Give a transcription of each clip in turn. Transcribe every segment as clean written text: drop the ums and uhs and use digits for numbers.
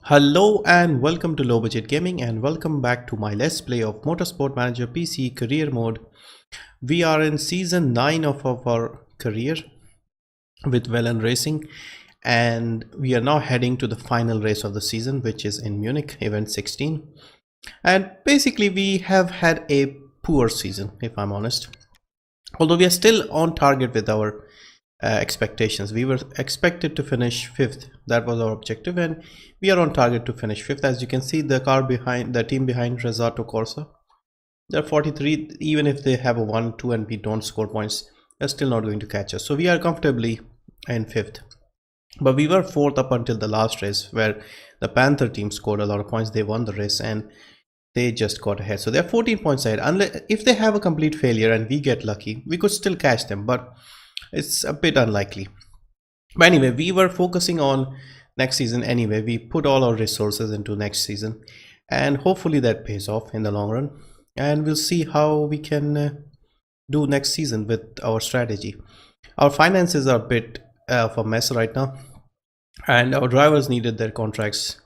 Hello and welcome to Low Budget Gaming and welcome back to my Let's Play of Motorsport Manager PC Career Mode. We are in Season 9 of our career with Velan Racing and we are now heading to the final race of the season, which is in Munich, event 16. And basically we have had a poor season, if I'm honest. Although we are still on target with our expectations. We were expected to finish 5th. That was our objective and we are on target to finish 5th. As you can see, the team behind Resato Corsa, they're 43. Even if they have a 1-2 and we don't score points, they're still not going to catch us. So we are comfortably in 5th, but we were 4th up until the last race where the Panther team scored a lot of points. They won the race and they just got ahead, so they're 14 points ahead. Unless if they have a complete failure and we get lucky, we could still catch them, but it's a bit unlikely. But anyway, we were focusing on next season anyway. We put all our resources into next season and hopefully that pays off in the long run, and we'll see how we can do next season with our strategy. Our finances are a bit of a mess right now and our drivers needed their contracts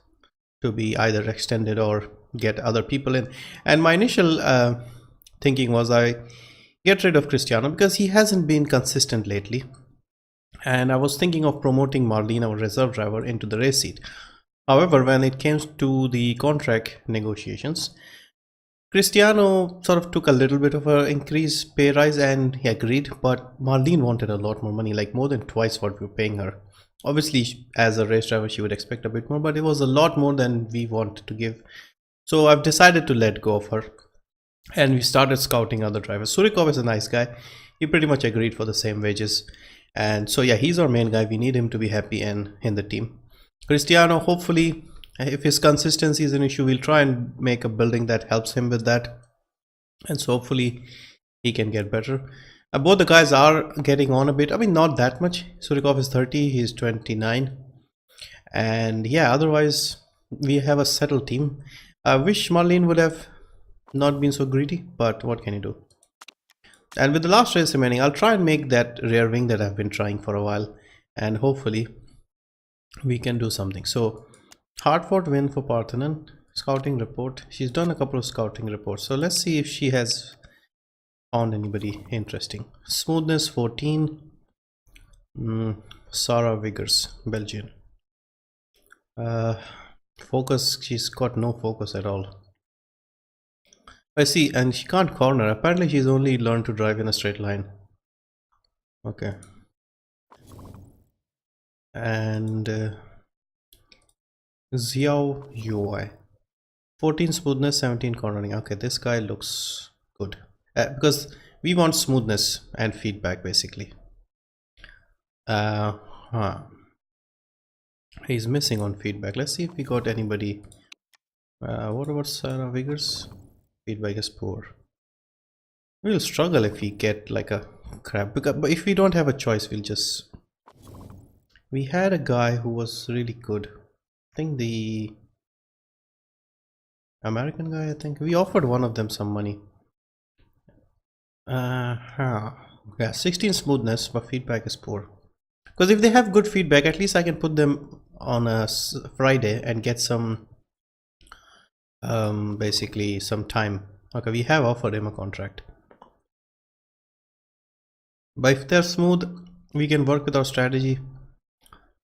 to be either extended or get other people in, and my initial thinking was I get rid of Cristiano because he hasn't been consistent lately, and I was thinking of promoting Marlene, our reserve driver, into the race seat. However, when it came to the contract negotiations, Cristiano sort of took a little bit of an increased pay rise and he agreed, but Marlene wanted a lot more money, like more than twice what we were paying her. Obviously, as a race driver, she would expect a bit more, but it was a lot more than we wanted to give. So I've decided to let go of her and we started scouting other drivers. Surikov is a nice guy. He pretty much agreed for the same wages, and so yeah, he's our main guy. We need him to be happy and in the team. Cristiano, hopefully, if his consistency is an issue, we'll try and make a building that helps him with that, and so hopefully he can get better. Both the guys are getting on a bit. I mean, not that much. Surikov is 30, he's 29, and yeah, otherwise we have a settled team. I wish Marlene would have not been so greedy, but what can you do? And with the last race remaining, I'll try and make that rear wing that I've been trying for a while, and hopefully we can do something. So hard-fought win for Parthenon. Scouting report, she's done a couple of scouting reports, so let's see if she has found anybody interesting. Smoothness 14, Sarah Wiggers, Belgian. Focus, she's got no focus at all. I see, and she can't corner. Apparently she's only learned to drive in a straight line. Okay. And Xiao Yui, 14 smoothness, 17 cornering. Okay, this guy looks good because we want smoothness and feedback basically. He's missing on feedback. Let's see if we got anybody. What about Sarah Wiggers? Feedback is poor. We'll struggle if we get like a crap, but if we don't have a choice, we'll just. We had a guy who was really good. I think the American guy, I think we offered one of them some money. Yeah, 16 smoothness, but feedback is poor. Because if they have good feedback, at least I can put them on a Friday and get some basically some time. Okay, we have offered him a contract, but if they're smooth, we can work with our strategy.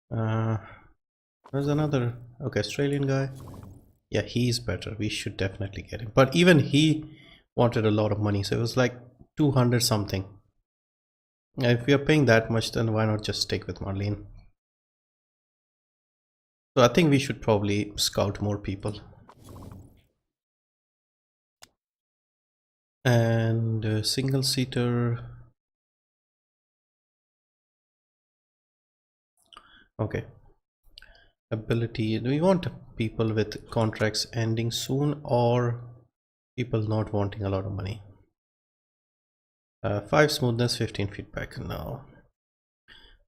There's another Australian guy. Yeah, he's better. We should definitely get him, but even he wanted a lot of money, so it was like 200 something. If we are paying that much, then why not just stick with Marlene? So I think we should probably scout more people. And single seater. Okay. Ability. Do we want people with contracts ending soon or people not wanting a lot of money? 5 smoothness, 15 feedback. No.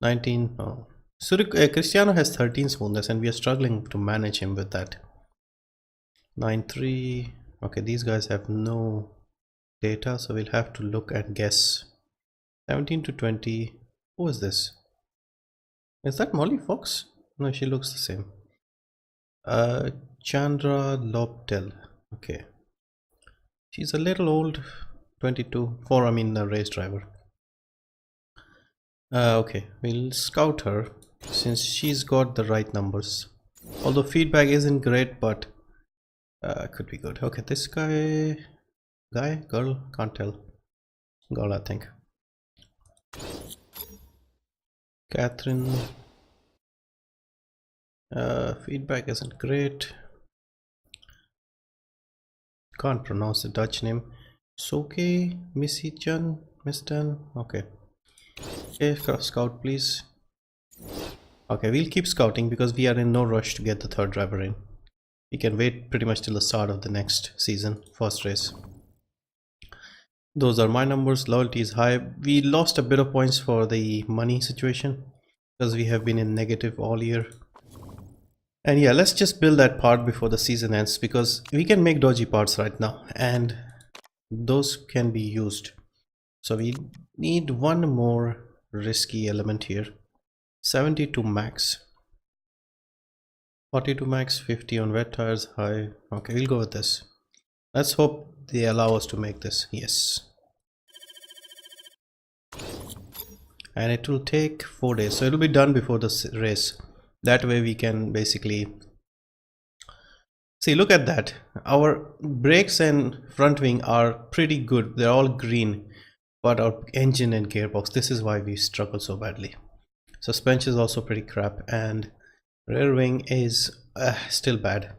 19. No. So Cristiano has 13 smoothness and we are struggling to manage him with that. 9-3. Okay, these guys have no data, so we'll have to look and guess. 17 to 20. Who is this? Is that Molly Fox? No, she looks the same. Chandra Lobtel. Okay. She's a little old. 22. For, I mean, a race driver. Okay. We'll scout her since she's got the right numbers. Although feedback isn't great, but could be good. Okay. This guy. Girl? Can't tell. Girl, I think. Catherine. Feedback isn't great. Can't pronounce the Dutch name. Soke Missy Chan Mistan. Okay. Okay, scout please. Okay, we'll keep scouting because we are in no rush to get the third driver in. We can wait pretty much till the start of the next season, first race. Those are my numbers. Loyalty is high. We lost a bit of points for the money situation because we have been in negative all year. And yeah, let's just build that part before the season ends because we can make dodgy parts right now and those can be used. So we need one more risky element here. 72 max. 42 max, 50 on wet tires, high. Okay, we'll go with this. Let's hope they allow us to make this. Yes. And it will take 4 days. So it will be done before the race. That way we can basically see, look at that. Our brakes and front wing are pretty good. They're all green, but our engine and gearbox, this is why we struggle so badly. Suspension is also pretty crap and rear wing is still bad.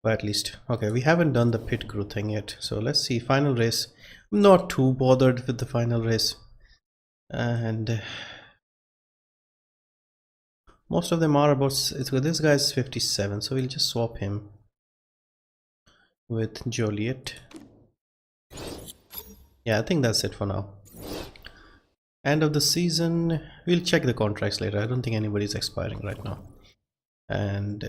But at least, okay, we haven't done the pit crew thing yet. So let's see, final race. I'm not too bothered with the final race. And most of them are about, this guy's 57, so we'll just swap him with Joliet. Yeah, I think that's it for now. End of the season, we'll check the contracts later. I don't think anybody's expiring right now. And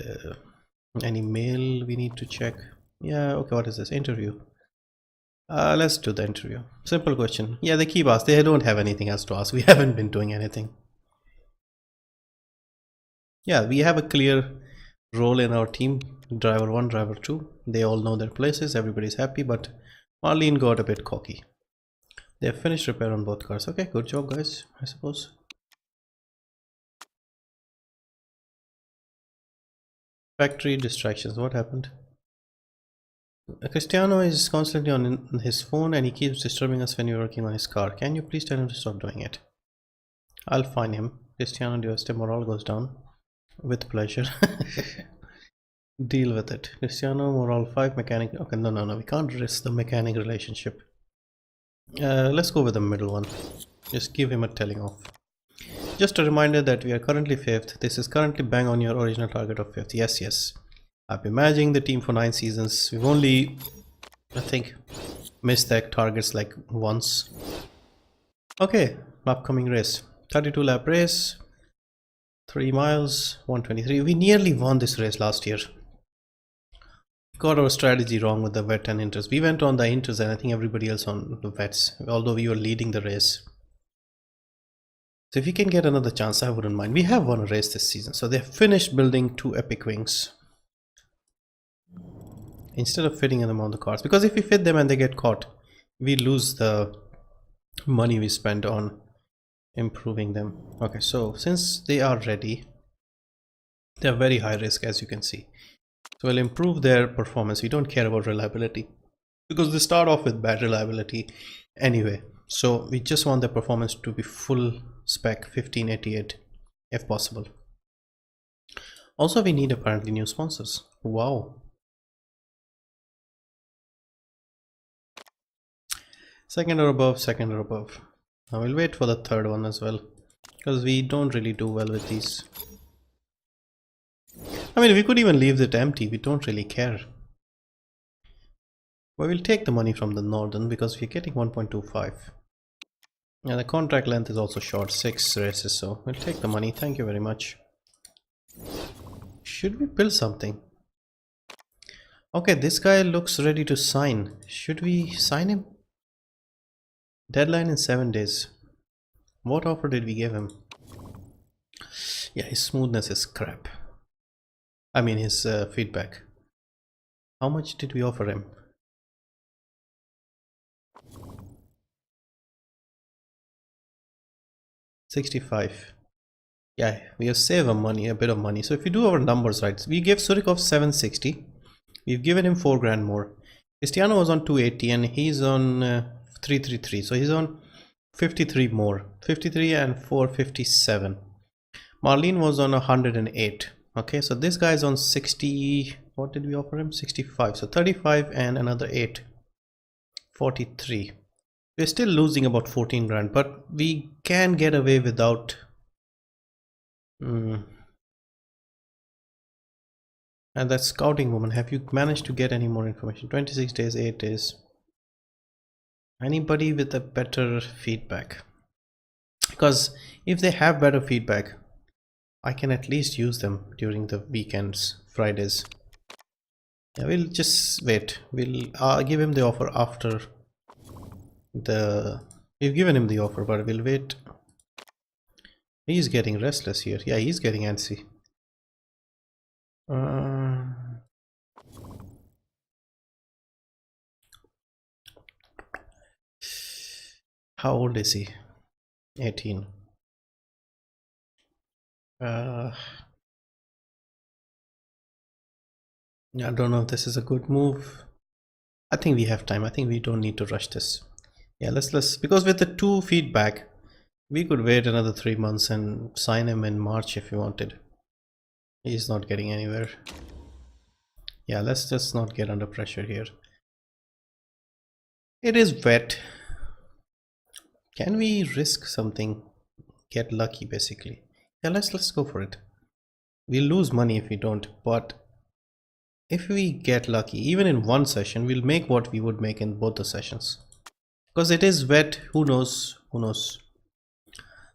any mail we need to check. Yeah, okay, what is this? Interview. Let's do the interview. Simple question. Yeah, they keep asking. They don't have anything else to ask. We haven't been doing anything. Yeah, we have a clear role in our team. Driver 1, driver 2. They all know their places. Everybody's happy, but Marlene got a bit cocky. They have finished repair on both cars. Okay, good job, guys, I suppose. Factory distractions. What happened? Cristiano is constantly on his phone and he keeps disturbing us when we're working on his car. Can you please tell him to stop doing it? I'll find him. Cristiano Dieste morale goes down. With pleasure. Deal with it. Cristiano morale 5 mechanic. Okay, no. We can't risk the mechanic relationship. Let's go with the middle one. Just give him a telling off. Just a reminder that we are currently 5th. This is currently bang on your original target of 5th. Yes. I've been managing the team for 9 seasons. We've only, I think, missed that targets like once. Okay, upcoming race. 32 lap race. 3 miles, 123. We nearly won this race last year. Got our strategy wrong with the wet and inters. We went on the inters and I think everybody else on the wets, although we were leading the race. So if we can get another chance, I wouldn't mind. We have won a race this season. So they've finished building 2 epic wings instead of fitting them on the cars. Because if we fit them and they get caught, we lose the money we spent on improving them. Okay, so since they are ready, they're very high risk, as you can see. So we'll improve their performance. We don't care about reliability because they start off with bad reliability anyway. So we just want their performance to be full spec 1588 if possible. Also, we need apparently new sponsors. Wow. Second or above. Now we'll wait for the third one as well because we don't really do well with these. I mean, we could even leave it empty. We don't really care. But we'll take the money from the Northern because we're getting 1.25. And the contract length is also short, 6 races. So we'll take the money. Thank you very much. Should we build something? Okay, this guy looks ready to sign. Should we sign him? Deadline in 7 days. What offer did we give him? Yeah, his smoothness is crap. I mean his feedback. How much did we offer him? 65. Yeah, we have saved a bit of money. So if we do our numbers right, we gave Surikov 760. We've given him 4 grand more. Cristiano was on 280 and he's on 333. So he's on 53 more. 53 and 457. Marlene was on 108. Okay, so this guy's on 60. What did we offer him? 65. So 35 and another 8. 43. We're still losing about 14 grand, but we can get away without. And that scouting woman, have you managed to get any more information? 26 days, 8 days. Anybody with a better feedback? Because if they have better feedback, I can at least use them during the weekends, Fridays. Yeah, we'll just wait. We'll give him the offer after we've given him the offer, but we'll wait. He's getting restless here. Yeah, he's getting antsy. How old is he? 18. I don't know if this is a good move. I think we have time. I think we don't need to rush this. Yeah, let's because with the 2 feedback, we could wait another 3 months and sign him in March if we wanted. He's not getting anywhere. Yeah, let's just not get under pressure here. It is wet. Can we risk something? Get lucky, basically. Yeah, let's go for it. We'll lose money if we don't, but if we get lucky, even in one session, we'll make what we would make in both the sessions. Because it is wet, who knows? Who knows?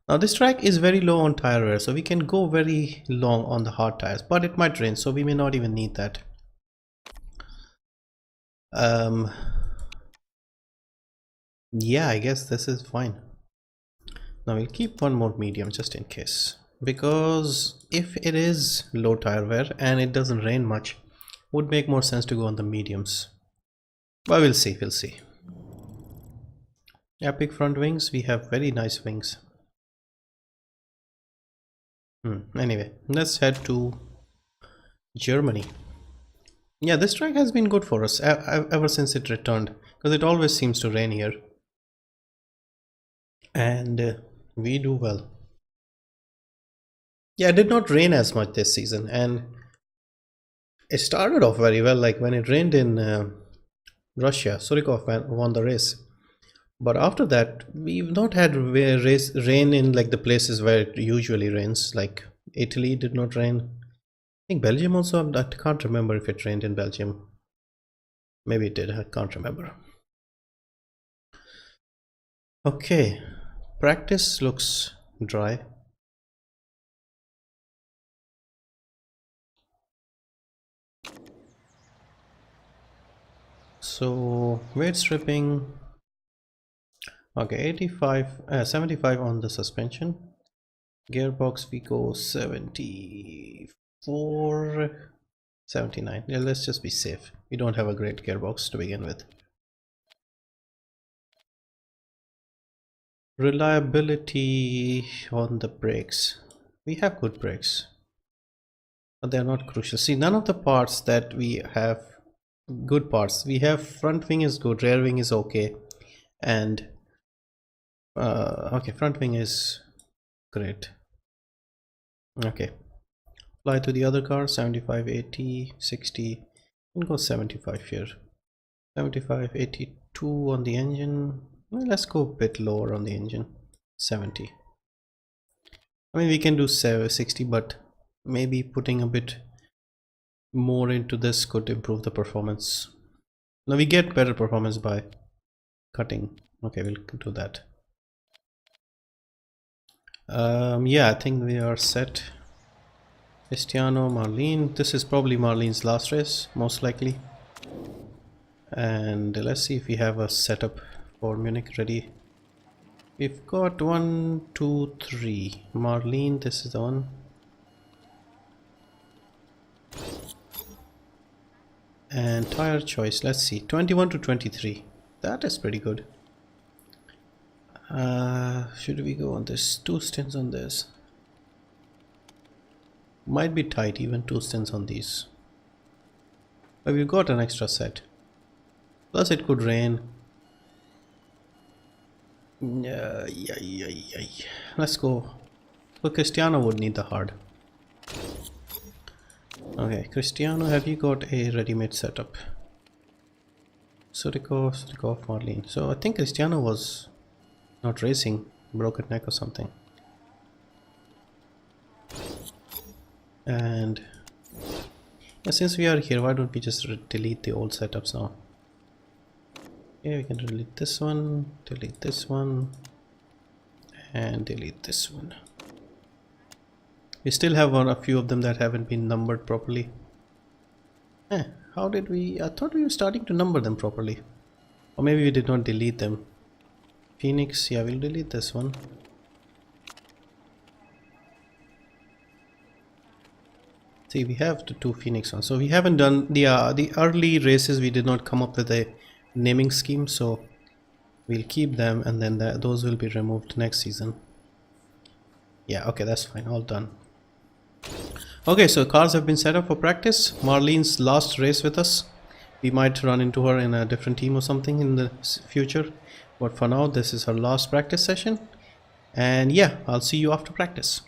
Now this track is very low on tire wear, so we can go very long on the hard tires, but it might rain, so we may not even need that. Yeah, I guess this is fine. Now we'll keep one more medium just in case, because if it is low tire wear and it doesn't rain much, would make more sense to go on the mediums. But we'll see. Epic front wings. We have very nice wings. Anyway, let's head to Germany. Yeah, this track has been good for us ever since it returned, because it always seems to rain here. And we do well. Yeah, it did not rain as much this season, and it started off very well. Like when it rained in Russia, Surikov won the race. But after that, we've not had rain in like the places where it usually rains. Like Italy did not rain. I think Belgium also. I can't remember if it rained in Belgium. Maybe it did. I can't remember. Okay, practice looks dry. So weight stripping. Okay, 75 on the suspension. Gearbox we go 74, 79. Yeah, let's just be safe. We don't have a great gearbox to begin with. Reliability on the brakes. We have good brakes, but they're not crucial. See, none of the parts that we have good parts. We have front wing is good, rear wing is okay, and okay, front wing is great. Okay, fly to the other car. 75, 80, 60. We'll go 75 here. 75, 82 on the engine. Well, let's go a bit lower on the engine. 70. I mean, we can do 60, but maybe putting a bit more into this could improve the performance. Now we get better performance by cutting. Okay, we'll do that. Yeah, I think we are set. Cristiano, Marlene. This is probably Marlene's last race, most likely. And let's see if we have a setup for Munich ready. We've got 1, 2, 3. Marlene, this is the one. And tire choice, let's see, 21 to 23. That is pretty good. Should we go on this? 2 stints on this. Might be tight, even 2 stints on these. But we've got an extra set. Plus it could rain. Yeah. Let's go. So Cristiano would need the hard. Okay, Cristiano, have you got a ready-made setup? Surikov, Marlene. So I think Cristiano was not racing, broken neck or something. And yeah, since we are here, why don't we just delete the old setups now? Okay, we can delete this one, and delete this one. We still have a few of them that haven't been numbered properly. How did we? I thought we were starting to number them properly. Or maybe we did not delete them. Phoenix, yeah, we'll delete this one. See, we have the 2 Phoenix ones. So we haven't done the early races. We did not come up with a naming scheme, so we'll keep them, and then those will be removed next season. Yeah, okay, that's fine, all done. Okay, so cars have been set up for practice. Marlene's last race with us. We might run into her in a different team or something in the future, but for now this is her last practice session. And yeah, I'll see you after practice.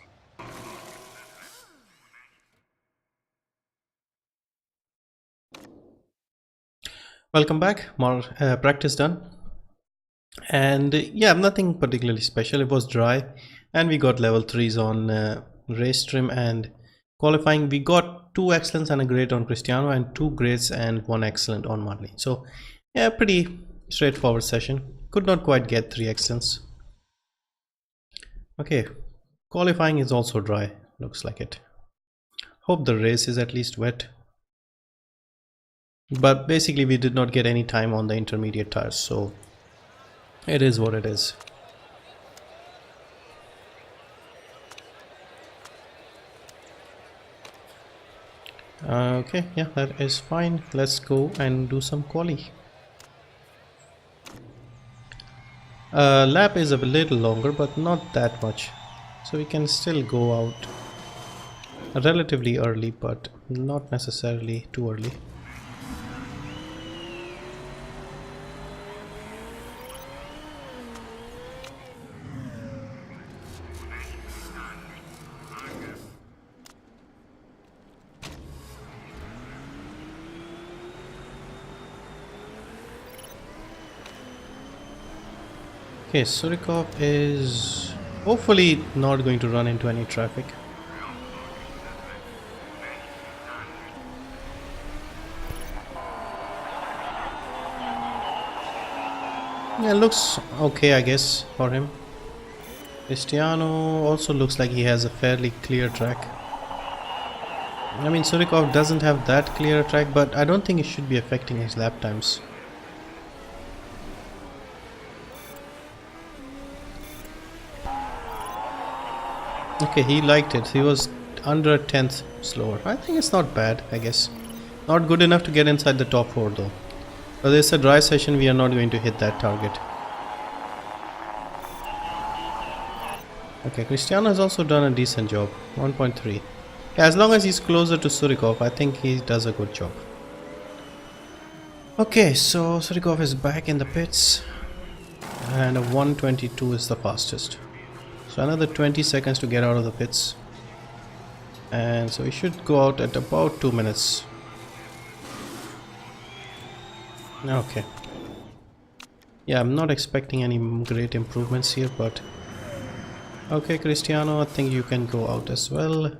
Welcome back. More practice done, and yeah, nothing particularly special. It was dry, and we got level 3s on race trim and qualifying. We got 2 excellents and a great on Cristiano, and 2 greats and 1 excellent on Marlene. So yeah, pretty straightforward session. Could not quite get 3 excellents. Okay, qualifying is also dry, looks like it. Hope the race is at least wet. But basically we did not get any time on the intermediate tires, so it is what it is. Okay, yeah, that is fine. Let's go and do some quali. Lap is a little longer, but not that much, so we can still go out relatively early, but not necessarily too early. Okay, Surikov is hopefully not going to run into any traffic. Yeah, looks okay, I guess, for him. Cristiano also looks like he has a fairly clear track. I mean, Surikov doesn't have that clear track, but I don't think it should be affecting his lap times. Okay, he liked it. He was under a 10th slower. I think it's not bad, I guess. Not good enough to get inside the top 4 though. But it's a dry session, we are not going to hit that target. Okay, Cristiano has also done a decent job. 1.3. As long as he's closer to Surikov, I think he does a good job. Okay, so Surikov is back in the pits. And a 122 is the fastest. So another 20 seconds to get out of the pits. And so we should go out at about 2 minutes. Okay. Yeah, I'm not expecting any great improvements here, but okay, Cristiano, I think you can go out as well.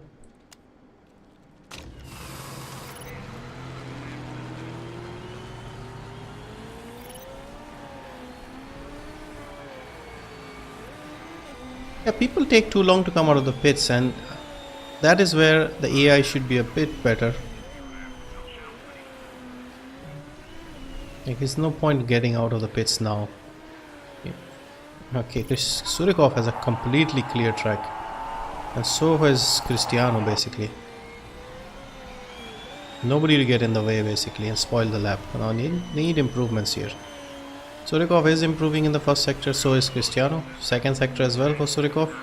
Yeah, people take too long to come out of the pits, and that is where the AI should be a bit better. Like, there's no point getting out of the pits now. Yeah. Okay, Surikov has a completely clear track, and so has Cristiano basically. Nobody to get in the way basically and spoil the lap. Now need improvements here. Surikov is improving in the first sector, so is Cristiano. Second sector as well for Surikov.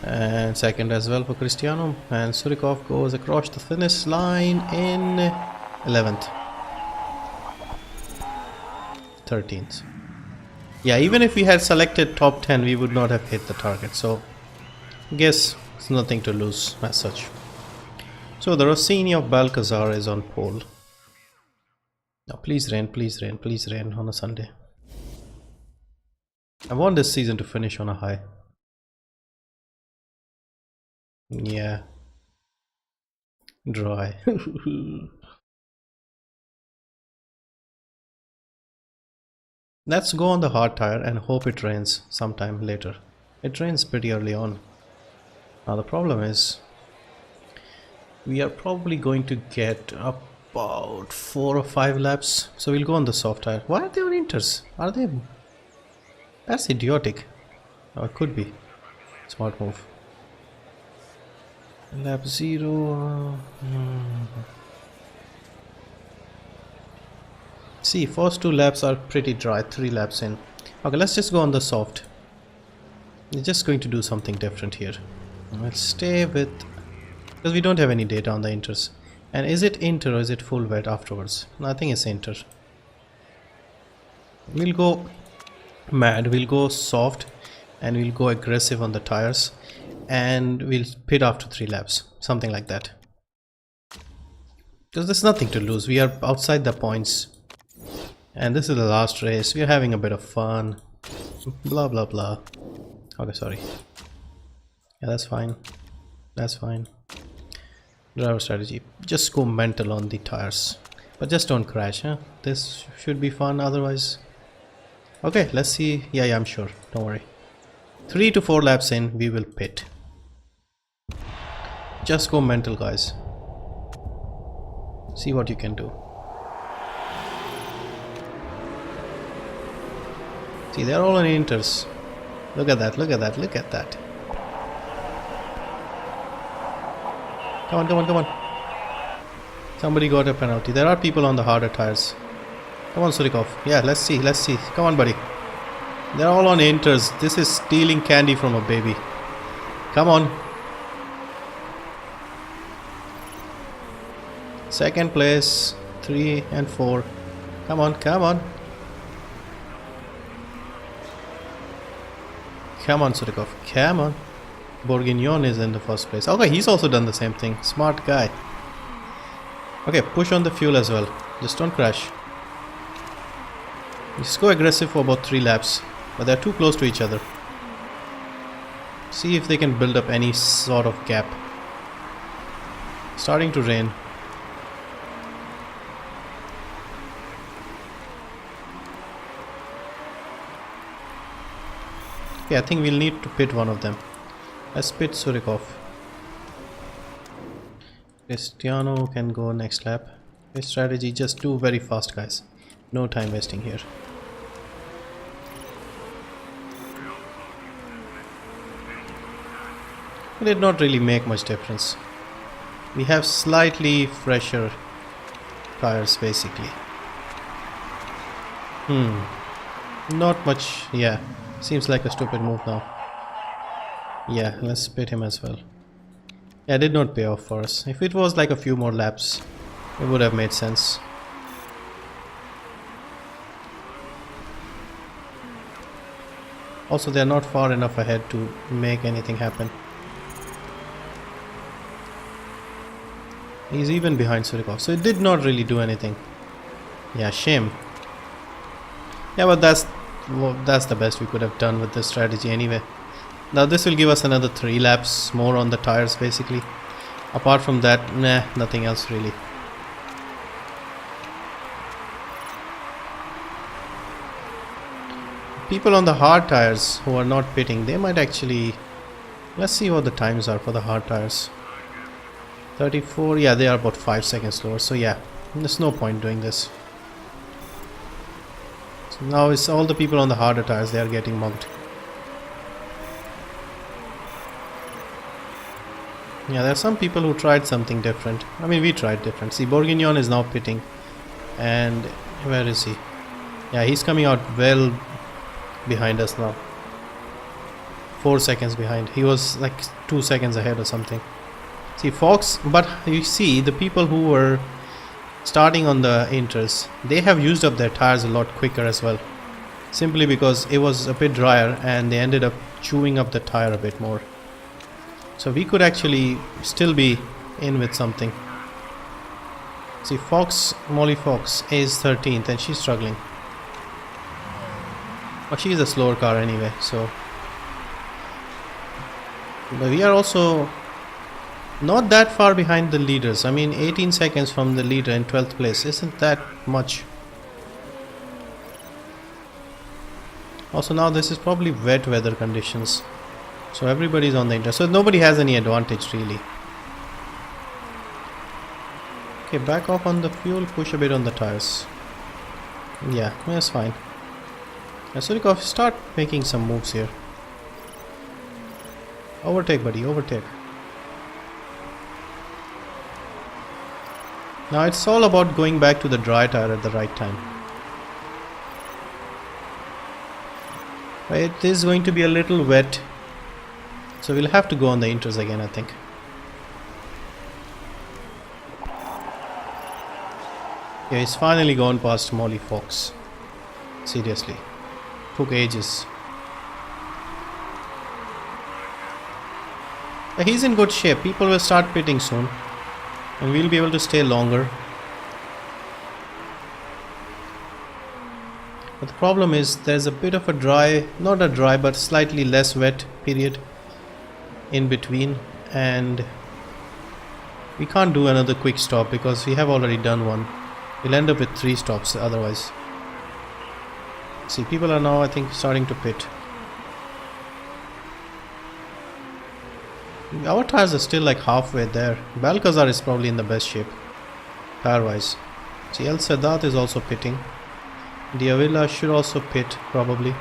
And second as well for Cristiano. And Surikov goes across the finish line in 11th. 13th. Yeah, even if we had selected top 10, we would not have hit the target. So, guess it's nothing to lose as such. So, the Rossini of Balcazar is on pole. Now, please rain, please rain, please rain on a Sunday. I want this season to finish on a high. Yeah. Dry. Let's go on the hard tire and hope it rains sometime later. It rains pretty early on. Now the problem is we are probably going to get about 4 or 5 laps. So we'll go on the soft tire. Why are they on inters? Are they? That's idiotic. Oh, it could be. Smart move. Lap 0. See, first 2 laps are pretty dry, 3 laps in. Okay, let's just go on the soft. We're just going to do something different here. Let's stay with, because we don't have any data on the inters. And is it inter or is it full wet afterwards? No, I think it's inter. We'll go mad, we'll go soft, and we'll go aggressive on the tires. And we'll pit after 3 laps, something like that. Because there's nothing to lose, we are outside the points. And this is the last race, we are having a bit of fun. Blah blah blah. Okay, sorry. Yeah, that's fine. That's fine. Driver strategy. Just go mental on the tires. But just don't crash, huh? This should be fun otherwise. Okay, let's see. Yeah, I'm sure. Don't worry. 3 to 4 laps in, we will pit. Just go mental, guys. See what you can do. See, they're all on inters. Look at that, look at that, look at that. Come on, come on, come on. Somebody got a penalty. There are people on the harder tires. Come on, Surikov. Yeah, let's see, let's see. Come on, buddy. They're all on inters. This is stealing candy from a baby. Come on. Second place. 3 and 4. Come on, come on. Come on, Surikov. Come on. Bourguignon is in the first place. Okay, he's also done the same thing. Smart guy. Okay, push on the fuel as well. Just don't crash. Just go aggressive for about 3 laps. But they're too close to each other. See if they can build up any sort of gap. Starting to rain. Okay, I think we'll need to pit one of them. Let's pit Surikov. Cristiano can go next lap. His strategy, just do very fast, guys. No time wasting here. It did not really make much difference. We have slightly fresher tires basically. Not much. Yeah, seems like a stupid move now. Yeah, let's pit him as well. Yeah, it did not pay off for us. If it was like a few more laps, it would have made sense. Also, they're not far enough ahead to make anything happen. He's even behind Surikov, so it did not really do anything. Yeah, shame. Yeah, but that's the best we could have done with this strategy anyway. Now this will give us another 3 laps more on the tires basically. Apart from that, nah, nothing else really. People on the hard tires who are not pitting, they might actually... Let's see what the times are for the hard tires. 34, yeah, they are about 5 seconds slower, so yeah, there's no point doing this. So now it's all the people on the harder tires, they are getting mugged. Yeah, there are some people who tried something different. I mean, we tried different. See, Bourguignon is now pitting. And where is he? Yeah, he's coming out well behind us now. 4 seconds behind. He was like 2 seconds ahead or something. See, Fox, but you see, the people who were starting on the inters, they have used up their tires a lot quicker as well. Simply because it was a bit drier and they ended up chewing up the tire a bit more. So we could actually still be in with something. See, Fox, Molly Fox is 13th and she's struggling. But she's a slower car anyway, so. But we are also not that far behind the leaders. I mean, 18 seconds from the leader in 12th place isn't that much. Also now this is probably wet weather conditions. So everybody's on the inter. So nobody has any advantage really. Okay, back off on the fuel, push a bit on the tires. Yeah, that's fine. Surikov, start making some moves here. Overtake, buddy, overtake. Now it's all about going back to the dry tire at the right time. It is going to be a little wet, so we'll have to go on the inters again, I think. Yeah, he's finally gone past Molly Fox. Seriously. Took ages. He's in good shape. People will start pitting soon. And we'll be able to stay longer. But the problem is there's a bit of a dry, not a dry but slightly less wet period in between, and we can't do another quick stop because we have already done one. We'll end up with 3 stops otherwise. See, people are now I think starting to pit. Our tires are still like halfway there. Balcazar is probably in the best shape tire wise. See, El Sadat is also pitting. Diavila should also pit probably,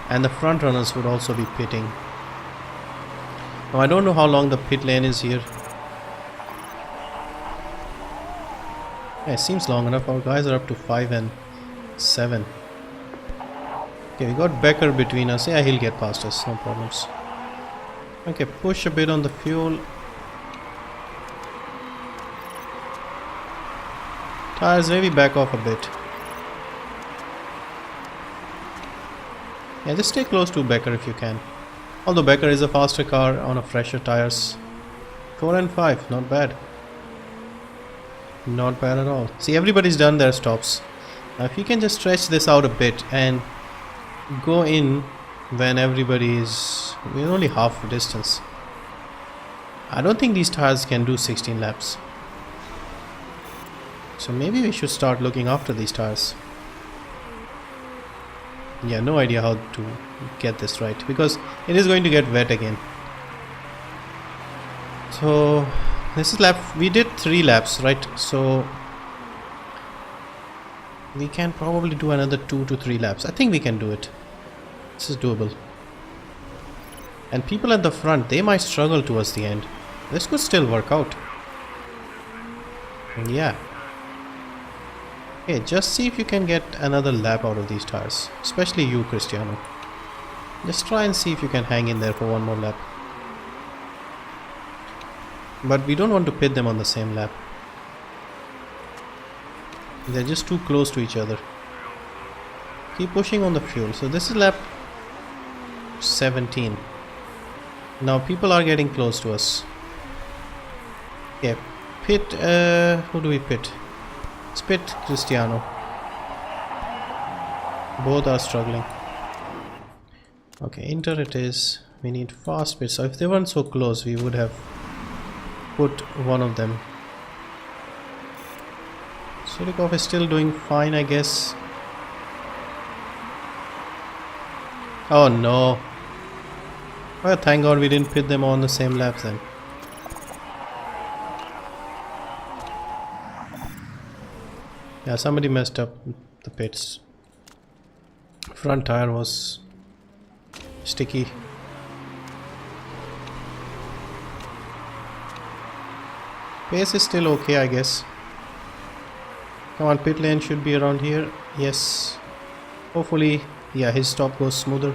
and the front runners would also be pitting. Now I don't know how long the pit lane is here. Yeah, it seems long enough. Our guys are up to 5 and 7. Okay, we got Becker between us. Yeah, he'll get past us, no problems. Okay, push a bit on the fuel. Tires maybe back off a bit. Yeah, just stay close to Becker if you can. Although Becker is a faster car on a fresher tires. 4 and 5, not bad. Not bad at all. See, everybody's done their stops. Now if you can just stretch this out a bit and go in when everybody is... we're only half the distance. I don't think these tires can do 16 laps. So maybe we should start looking after these tires. Yeah, no idea how to get this right because it is going to get wet again. So this is lap, we did 3 laps, right? So we can probably do another 2 to 3 laps. I think we can do it. This is doable. And people at the front, they might struggle towards the end. This could still work out. Yeah. Okay, just see if you can get another lap out of these tires. Especially you, Cristiano. Just try and see if you can hang in there for one more lap. But we don't want to pit them on the same lap. They're just too close to each other. Keep pushing on the fuel. So this is lap 17. Now people are getting close to us. Yeah, pit, who do we pit? Let's pit Cristiano. Both are struggling. Okay, Inter it is. We need fast pit. So if they weren't so close, we would have put one of them. Surikov is still doing fine, I guess. Oh no. Well, thank God we didn't pit them on the same laps then. Yeah, somebody messed up the pits. Front tire was sticky. Pace is still okay, I guess. Come on, pit lane should be around here. Yes. Hopefully, yeah, his stop goes smoother.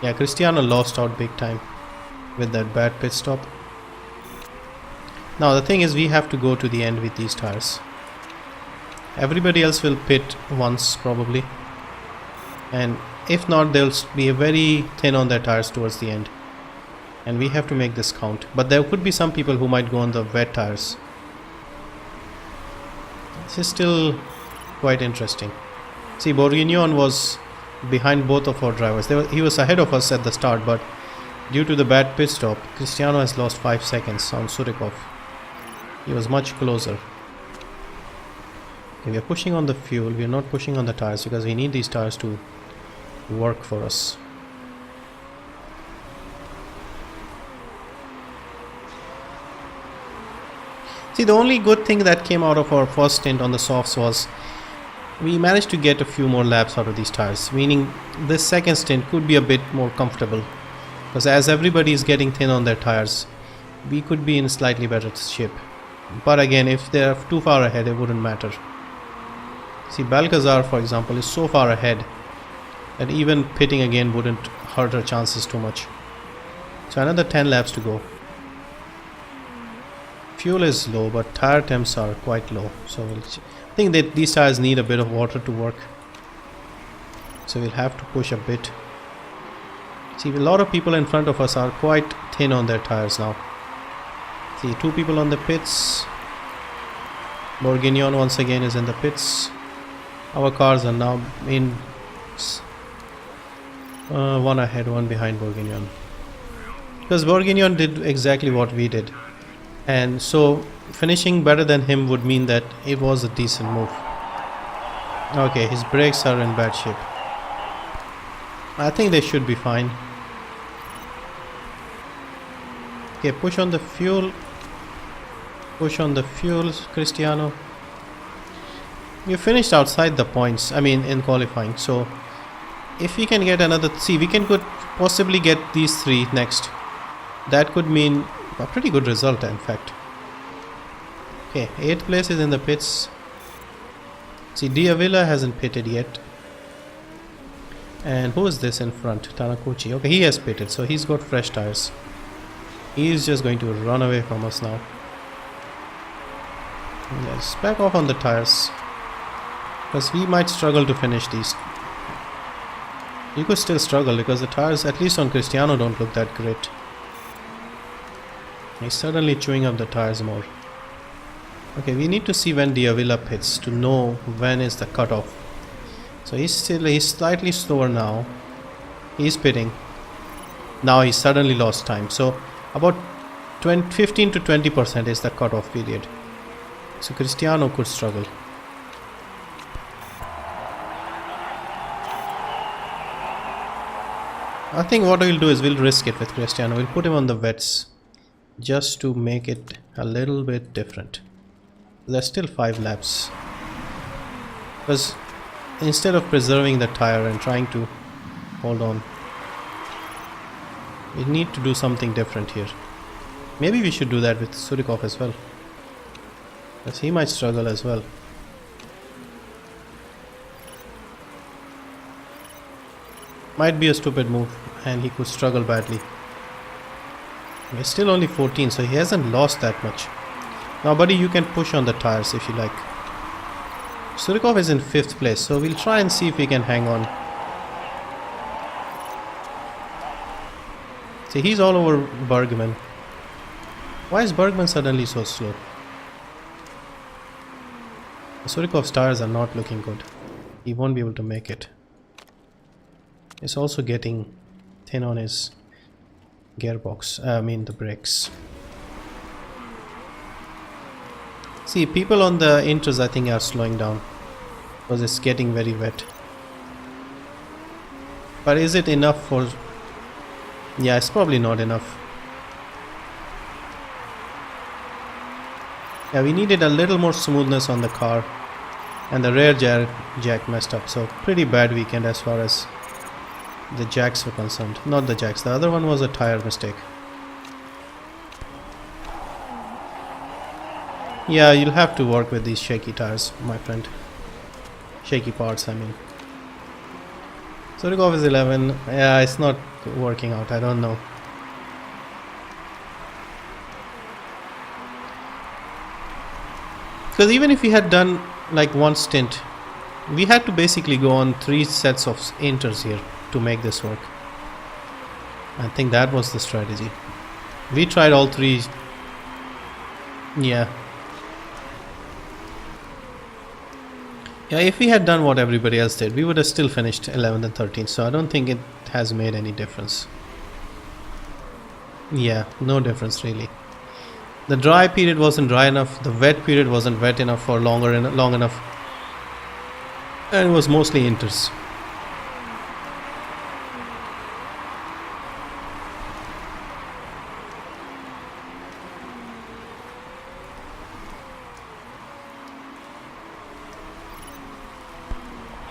Yeah, Cristiano lost out big time with that bad pit stop. Now the thing is, we have to go to the end with these tires. Everybody else will pit once probably, and if not, they'll be very thin on their tires towards the end, and we have to make this count. But there could be some people who might go on the wet tires. This is still quite interesting. See, Bourguignon was behind both of our drivers. He was ahead of us at the start, but due to the bad pit stop, Cristiano has lost 5 seconds on Surikov. He was much closer. Okay, we are pushing on the fuel. We are not pushing on the tires because we need these tires to work for us. See, the only good thing that came out of our first stint on the softs was we managed to get a few more laps out of these tires, meaning this second stint could be a bit more comfortable, because as everybody is getting thin on their tires, we could be in slightly better shape. But again, if they are too far ahead, it wouldn't matter. See, Balcazar, for example, is so far ahead that even pitting again wouldn't hurt our chances too much. So another 10 laps to go. Fuel is low, but tire temps are quite low. So I think that these tires need a bit of water to work. So we'll have to push a bit. See, a lot of people in front of us are quite thin on their tires now. See, 2 people on the pits. Bourguignon once again is in the pits. Our cars are now in one ahead, one behind Bourguignon. Because Bourguignon did exactly what we did. And so finishing better than him would mean that it was a decent move. Okay, his brakes are in bad shape. I think they should be fine. Okay, push on the fuel. Push on the fuel, Cristiano. You finished outside the points, I mean in qualifying. So if we can get another, see, we could possibly get these 3 next. That could mean a pretty good result, in fact. Okay, 8th place is in the pits. See, Diavila hasn't pitted yet. And who is this in front? Tanakuchi. Okay, he has pitted, so he's got fresh tires. He is just going to run away from us now. Let's back off on the tires, because we might struggle to finish these. You could still struggle because the tires, at least on Cristiano, don't look that great. He's suddenly chewing up the tires more. Okay, we need to see when Diavila pits to know when is the cutoff. So he's slightly slower now. He's pitting. Now he's suddenly lost time. So about 15 to 20% is the cutoff period. So Cristiano could struggle. I think what we'll do is we'll risk it with Cristiano. We'll put him on the wets just to make it a little bit different. There's still 5 laps. Because instead of preserving the tire and trying to hold on, we need to do something different here. Maybe we should do that with Surikov as well, because he might struggle as well. Might be a stupid move and he could struggle badly. He's still only 14, so he hasn't lost that much. Now buddy, you can push on the tires if you like. Surikov is in 5th place, so we'll try and see if we can hang on. See, he's all over Bergman. Why is Bergman suddenly so slow? Surikov's tires are not looking good. He won't be able to make it. He's also getting thin on his gearbox, the brakes. See, people on the inters I think are slowing down because it's getting very wet. But is it enough for... Yeah, it's probably not enough. Yeah, we needed a little more smoothness on the car, and the rear jack messed up, so pretty bad weekend as far as the jacks were concerned. Not the jacks, the other one was a tire mistake. Yeah, you'll have to work with these shaky tires, my friend. Shaky parts, I mean. Surikov is 11. Yeah, it's not working out. I don't know. Because even if we had done like one stint, we had to basically go on 3 sets of inters here to make this work. I think that was the strategy. We tried all 3. Yeah. Yeah, if we had done what everybody else did, we would have still finished 11th and 13th. So I don't think it has made any difference. Yeah, no difference really. The dry period wasn't dry enough. The wet period wasn't wet enough for long enough. And it was mostly inters.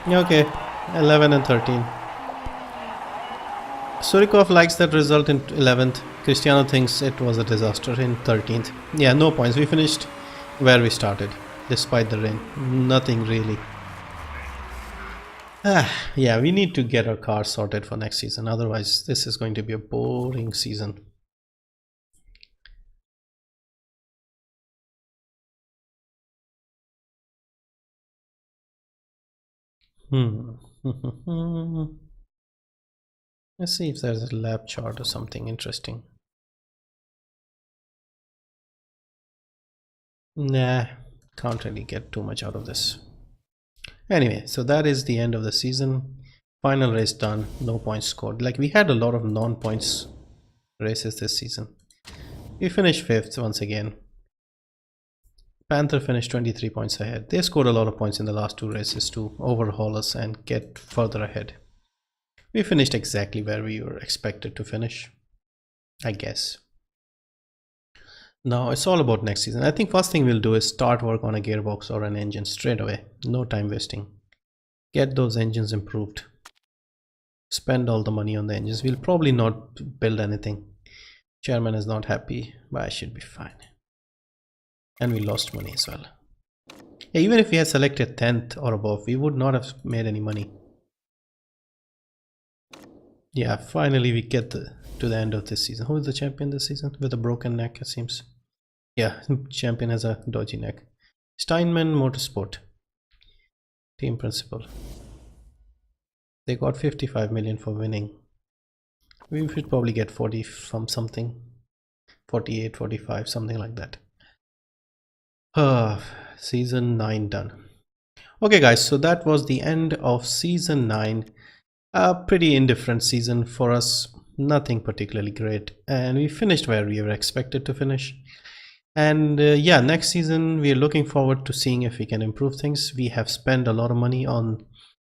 Okay, 11 and 13. Surikov likes that result in 11th. Cristiano thinks it was a disaster in 13th. Yeah, no points. We finished where we started, despite the rain. Nothing really. Yeah, we need to get our car sorted for next season. Otherwise, this is going to be a boring season. Let's see if there's a lap chart or something interesting. Nah, can't really get too much out of this. Anyway, so that is the end of the season. Final race done, no points scored. Like, we had a lot of non-points races this season. We finished 5th once again. Panther finished 23 points ahead. They scored a lot of points in the last 2 races to overhaul us and get further ahead. We finished exactly where we were expected to finish, I guess. Now it's all about next season. I think first thing we'll do is start work on a gearbox or an engine straight away. No time wasting. Get those engines improved. Spend all the money on the engines. We'll probably not build anything. Chairman is not happy, but I should be fine. And we lost money as well. Yeah, even if we had selected 10th or above, we would not have made any money. Yeah, finally we get to the end of this season. Who is the champion this season? With a broken neck, it seems. Yeah, champion has a dodgy neck. Steinman MotorSport. Team principal. They got 55 million for winning. We should probably get 40 from something. 48, 45, something like that. Season 9 done. Okay guys, so that was the end of season 9. A pretty indifferent season for us, nothing particularly great, and we finished where we were expected to finish. And yeah, next season we are looking forward to seeing if we can improve things. We have spent a lot of money on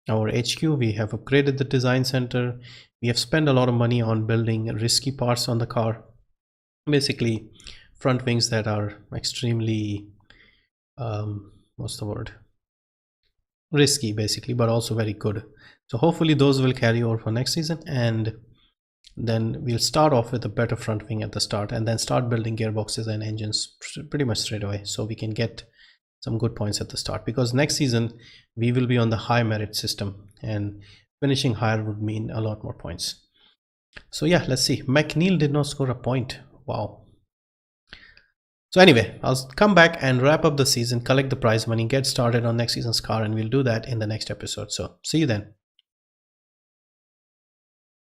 our HQ, we have upgraded the design center, we have spent a lot of money on building risky parts on the car, basically front wings that are extremely what's the word, risky basically, but also very good. So hopefully those will carry over for next season, and then we'll start off with a better front wing at the start and then start building gearboxes and engines pretty much straight away, so we can get some good points at the start, because next season we will be on the high merit system and finishing higher would mean a lot more points. So yeah, let's see. McNeil did not score a point. Wow. So anyway, I'll come back and wrap up the season, collect the prize money, get started on next season's car, and we'll do that in the next episode. So see you then.